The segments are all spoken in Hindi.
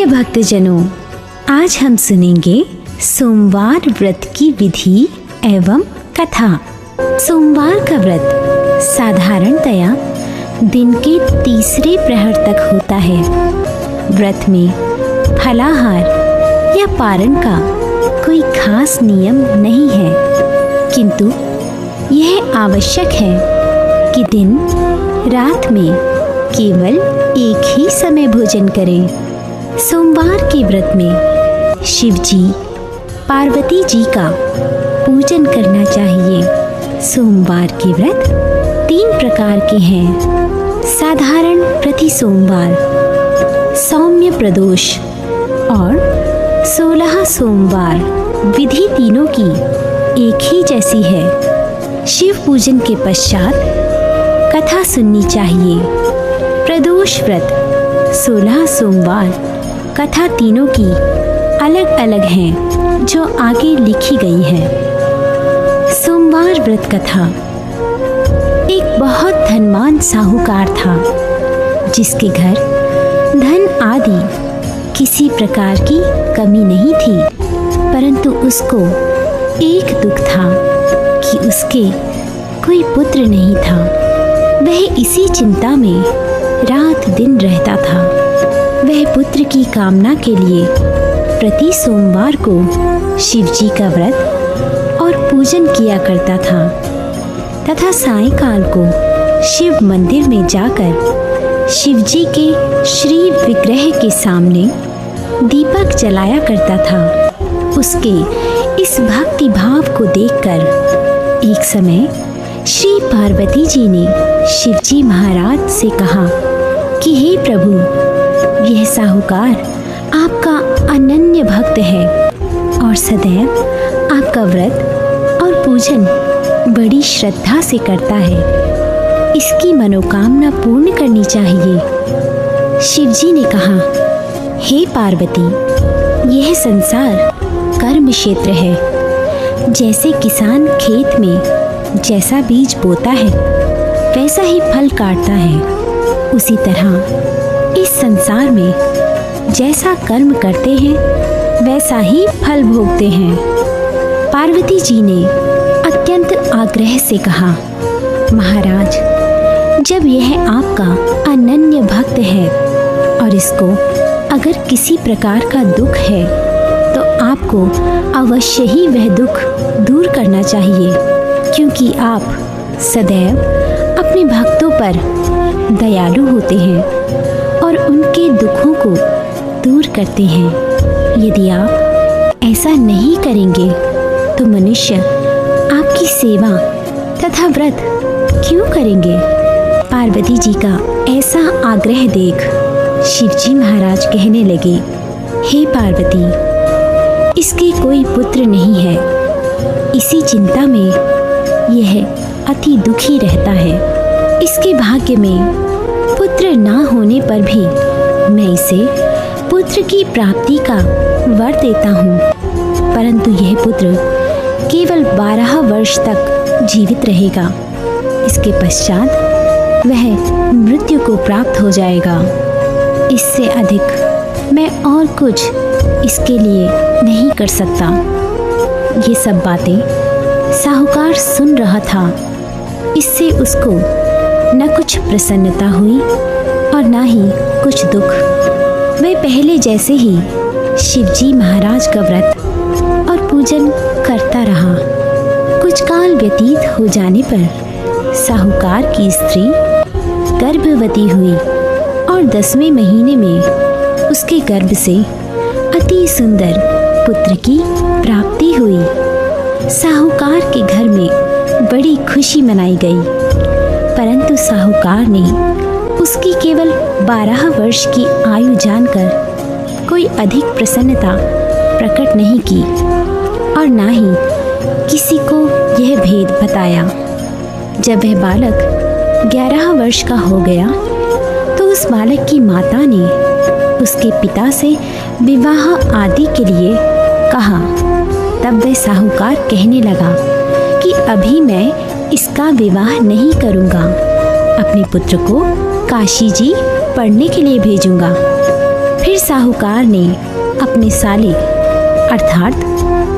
प्रिय भक्तजनों, आज हम सुनेंगे सोमवार व्रत की विधि एवं कथा। सोमवार का व्रत साधारणतया दिन के तीसरे प्रहर तक होता है। व्रत में फलाहार या पारण का कोई खास नियम नहीं है, किंतु यह आवश्यक है कि दिन रात में केवल एक ही समय भोजन करें। सोमवार के व्रत में शिव जी, पार्वती जी का पूजन करना चाहिए। सोमवार के व्रत 3 प्रकार के हैं: साधारण प्रति सोमवार, सौम्य प्रदोष और 16 सोमवार। विधि तीनों की एक ही जैसी है। शिव पूजन के पश्चात कथा सुननी चाहिए। प्रदोष व्रत 16 सोमवार कथा तीनों की अलग अलग हैं, जो आगे लिखी गई है। सोमवार व्रत कथा। एक बहुत धनवान साहूकार था, जिसके घर धन आदि किसी प्रकार की कमी नहीं थी, परंतु उसको एक दुख था कि उसके कोई पुत्र नहीं था। वह इसी चिंता में रात दिन रहता था। वह पुत्र की कामना के लिए प्रति सोमवार को शिव जी का व्रत और पूजन किया करता था तथा सायंकाल को शिव मंदिर में जाकर शिव जी के श्री विग्रह के सामने दीपक जलाया करता था। उसके इस भक्ति भाव को देखकर एक समय श्री पार्वती जी ने शिव जी महाराज से कहा कि हे प्रभु, यह साहूकार आपका अनन्य भक्त है और सदैव आपका व्रत और पूजन बड़ी श्रद्धा से करता है। इसकी मनोकामना पूर्ण करनी चाहिए। शिव जी ने कहा, हे पार्वती, यह संसार कर्म क्षेत्र है। जैसे किसान खेत में जैसा बीज बोता है वैसा ही फल काटता है, उसी तरह इस संसार में जैसा कर्म करते हैं वैसा ही फल भोगते हैं। पार्वती जी ने अत्यंत आग्रह से कहा, महाराज, जब यह आपका अनन्य भक्त है और इसको अगर किसी प्रकार का दुख है तो आपको अवश्य ही वह दुख दूर करना चाहिए, क्योंकि आप सदैव अपने भक्तों पर दयालु होते हैं और उनके दुखों को दूर करते हैं। यदि आप ऐसा नहीं करेंगे तो मनुष्य आपकी सेवा तथा व्रत क्यों करेंगे? पार्वती जी का ऐसा आग्रह देख शिव जी महाराज कहने लगे, हे पार्वती, इसके कोई पुत्र नहीं है। इसी चिंता में यह अति दुखी रहता है। इसके भाग्य में पुत्र ना होने पर भी मैं इसे पुत्र की प्राप्ति का वर देता हूँ, परंतु यह पुत्र केवल 12 वर्ष तक जीवित रहेगा। इसके पश्चात वह मृत्यु को प्राप्त हो जाएगा। इससे अधिक मैं और कुछ इसके लिए नहीं कर सकता। ये सब बातें साहूकार सुन रहा था। इससे उसको न कुछ प्रसन्नता हुई और न ही कुछ दुख। वह पहले जैसे ही शिव जी महाराज का व्रत और पूजन करता रहा। कुछ काल व्यतीत हो जाने पर साहूकार की स्त्री गर्भवती हुई और 10वें महीने में उसके गर्भ से अति सुंदर पुत्र की प्राप्ति हुई। साहूकार के घर में बड़ी खुशी मनाई गई, परंतु साहूकार ने उसकी केवल 12 वर्ष की आयु जानकर कोई अधिक प्रसन्नता प्रकट नहीं की और ना ही किसी को यह भेद बताया। जब वह बालक 11 वर्ष का हो गया तो उस बालक की माता ने उसके पिता से विवाह आदि के लिए कहा। तब वह साहूकार कहने लगा कि अभी मैं इसका विवाह नहीं करूँगा, अपने पुत्र को काशी जी पढ़ने के लिए भेजूंगा। फिर साहूकार ने अपने साले अर्थात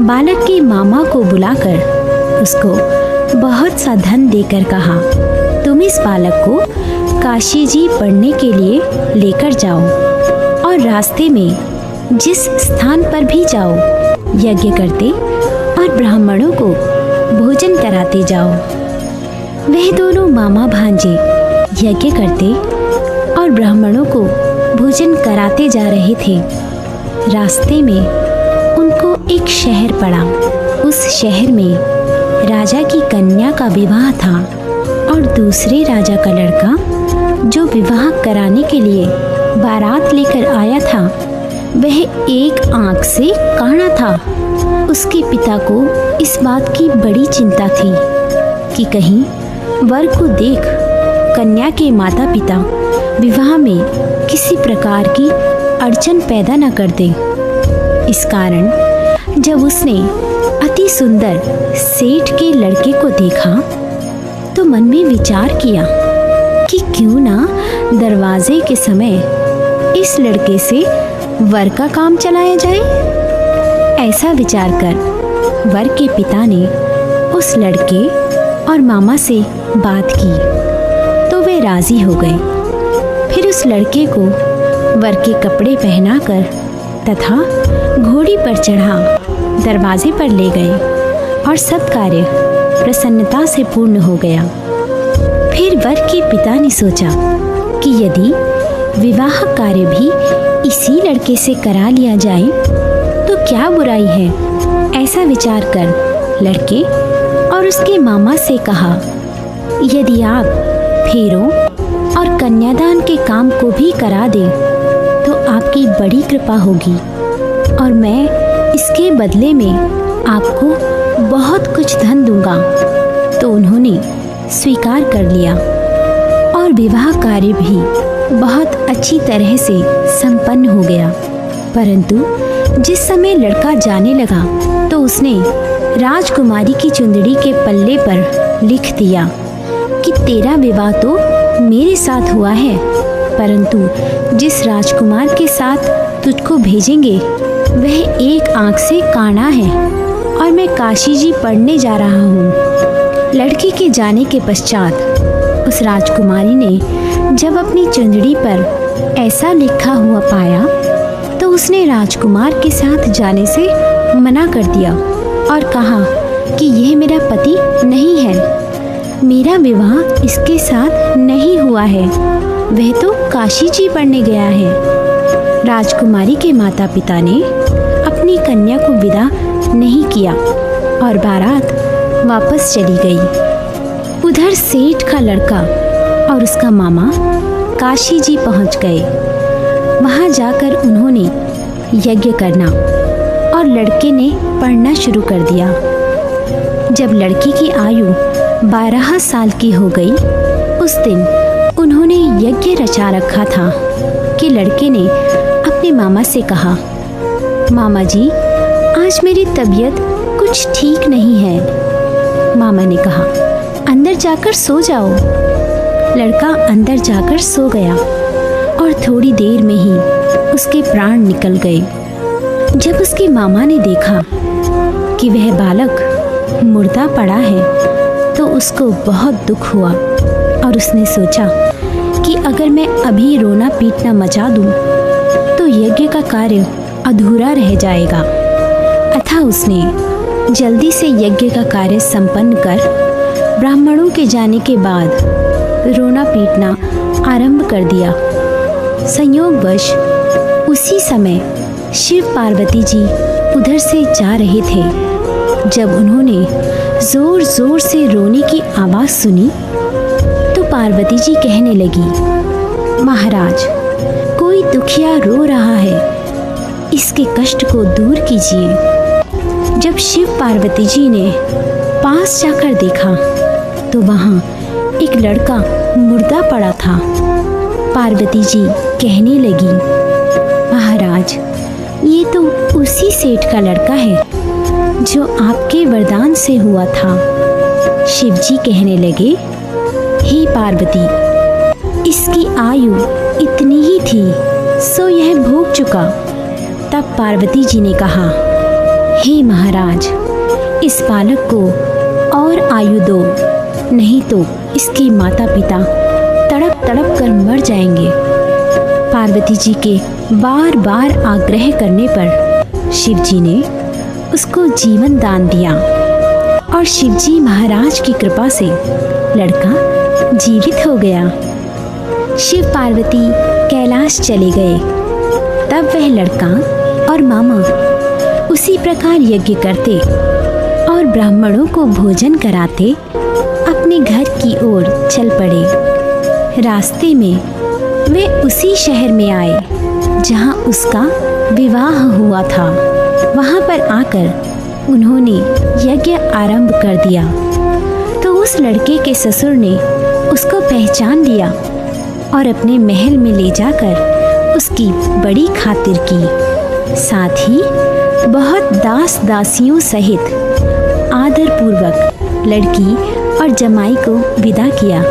बालक के मामा को बुलाकर उसको बहुत सा धन देकर कहा, तुम इस बालक को काशी जी पढ़ने के लिए लेकर जाओ और रास्ते में जिस स्थान पर भी जाओ यज्ञ करते और ब्राह्मणों को भोजन कराते जाओ। वह दोनों मामा भांजे यज्ञ करते और ब्राह्मणों को भोजन कराते जा रहे थे। रास्ते में उनको एक शहर पड़ा। उस शहर में राजा की कन्या का विवाह था और दूसरे राजा का लड़का जो विवाह कराने के लिए बारात लेकर आया था वह एक आंख से काना था। उसके पिता को इस बात की बड़ी चिंता थी कि कहीं वर को देख कन्या के माता पिता विवाह में किसी प्रकार की अड़चन पैदा न कर दे। इस कारण जब उसने अति सुंदर सेठ के लड़के को देखा तो मन में विचार किया कि क्यों ना दरवाजे के समय इस लड़के से वर का काम चलाया जाए। ऐसा विचार कर वर के पिता ने उस लड़के और मामा से बात की तो वे राजी हो गए। फिर उस लड़के को वर के कपड़े पहनाकर तथा घोड़ी पर चढ़ा दरवाजे पर ले गए और सब कार्य प्रसन्नता से पूर्ण हो गया। फिर वर के पिता ने सोचा कि यदि विवाह कार्य भी इसी लड़के से करा लिया जाए तो क्या बुराई है। ऐसा विचार कर लड़के और उसके मामा से कहा, यदि आप फेरों और कन्यादान के काम को भी करा दें तो आपकी बड़ी कृपा होगी और मैं इसके बदले में आपको बहुत कुछ धन दूंगा। तो उन्होंने स्वीकार कर लिया और विवाह कार्य भी बहुत अच्छी तरह से संपन्न हो गया। परंतु जिस समय लड़का जाने लगा तो उसने राजकुमारी की चुंदड़ी के पल्ले पर लिख दिया कि तेरा विवाह तो मेरे साथ हुआ है, परंतु जिस राजकुमार के साथ तुझको भेजेंगे वह एक आंख से काना है और मैं काशी जी पढ़ने जा रहा हूँ। लड़के के जाने के पश्चात उस राजकुमारी ने जब अपनी चुंदड़ी पर ऐसा लिखा हुआ पाया तो उसने राजकुमार के साथ जाने से मना कर दिया और कहा कि यह मेरा पति नहीं है, मेरा विवाह इसके साथ नहीं हुआ है, वह तो काशी जी पढ़ने गया है। राजकुमारी के माता पिता ने अपनी कन्या को विदा नहीं किया और बारात वापस चली गई। उधर सेठ का लड़का और उसका मामा काशी जी पहुंच गए। वहां जाकर उन्होंने यज्ञ करना और लड़के ने पढ़ना शुरू कर दिया। जब लड़की की आयु 12 साल की हो गई उस दिन उन्होंने यज्ञ रचा रखा था कि लड़के ने अपने मामा से कहा, मामा जी आज मेरी तबीयत कुछ ठीक नहीं है। मामा ने कहा, अंदर जाकर सो जाओ। लड़का अंदर जाकर सो गया और थोड़ी देर में ही उसके प्राण निकल गए। जब उसके मामा ने देखा कि वह बालक मुर्दा पड़ा है तो उसको बहुत दुख हुआ और उसने सोचा कि अगर मैं अभी रोना पीटना मचा दूं तो यज्ञ का कार्य अधूरा रह जाएगा। अतः उसने जल्दी से यज्ञ का कार्य संपन्न कर ब्राह्मणों के जाने के बाद रोना पीटना आरंभ कर दिया। संयोगवश उसी समय शिव पार्वती जी उधर से जा रहे थे। जब उन्होंने जोर जोर से रोने की आवाज़ सुनी तो पार्वती जी कहने लगी, महाराज कोई दुखिया रो रहा है, इसके कष्ट को दूर कीजिए। जब शिव पार्वती जी ने पास जाकर देखा तो वहाँ एक लड़का मुर्दा पड़ा था। पार्वती जी कहने लगी, महाराज ये तो उसी सेठ का लड़का है जो आपके वरदान से हुआ था। शिव जी कहने लगे, हे पार्वती इसकी आयु इतनी ही थी, सो यह भोग चुका। तब पार्वती जी ने कहा, हे महाराज, इस बालक को और आयु दो, नहीं तो इसके माता पिता तड़प तड़प कर मर जाएंगे। पार्वती जी के बार बार आग्रह करने पर शिव जी ने उसको जीवन दान दिया और शिव जी महाराज की कृपा से लड़का जीवित हो गया। शिव पार्वती कैलाश चले गए। तब वह लड़का और मामा उसी प्रकार यज्ञ करते और ब्राह्मणों को भोजन कराते अपने घर की ओर चल पड़े। रास्ते में वे उसी शहर में आए जहां उसका विवाह हुआ था। वहां पर आकर उन्होंने यज्ञ आरंभ कर दिया तो उस लड़के के ससुर ने उसको पहचान लिया और अपने महल में ले जाकर उसकी बड़ी खातिर की। साथ ही बहुत दास दासियों सहित आदर पूर्वक लड़की और जमाई को विदा किया।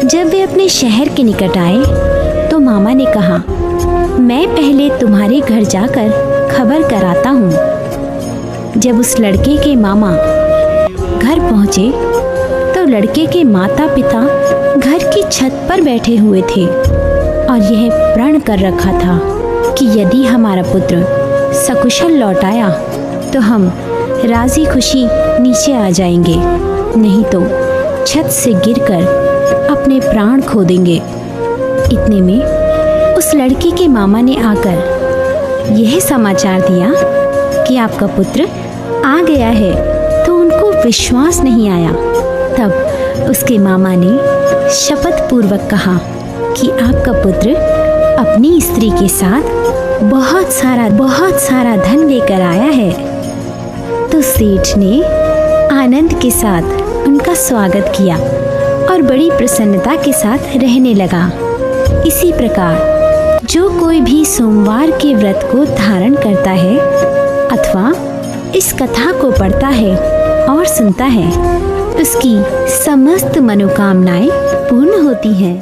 जब वे अपने शहर के निकट आए तो मामा ने कहा, मैं पहले तुम्हारे घर जाकर खबर कराता हूँ। जब उस लड़के के मामा घर पहुँचे तो लड़के के माता पिता घर की छत पर बैठे हुए थे और यह प्रण कर रखा था कि यदि हमारा पुत्र सकुशल लौट आया तो हम राजी खुशी नीचे आ जाएंगे, नहीं तो छत से गिरकर अपने प्राण खो देंगे। इतने में उस लड़की के मामा ने आकर यह समाचार दिया कि आपका पुत्र आ गया है, तो उनको विश्वास नहीं आया। तब उसके मामा ने शपथ पूर्वक कहा कि आपका पुत्र अपनी स्त्री के साथ बहुत सारा धन लेकर आया है। तो सेठ ने आनंद के साथ उनका स्वागत किया और बड़ी प्रसन्नता के साथ रहने लगा। इसी प्रकार जो कोई भी सोमवार के व्रत को धारण करता है अथवा इस कथा को पढ़ता है और सुनता है, उसकी समस्त मनोकामनाएं पूर्ण होती हैं।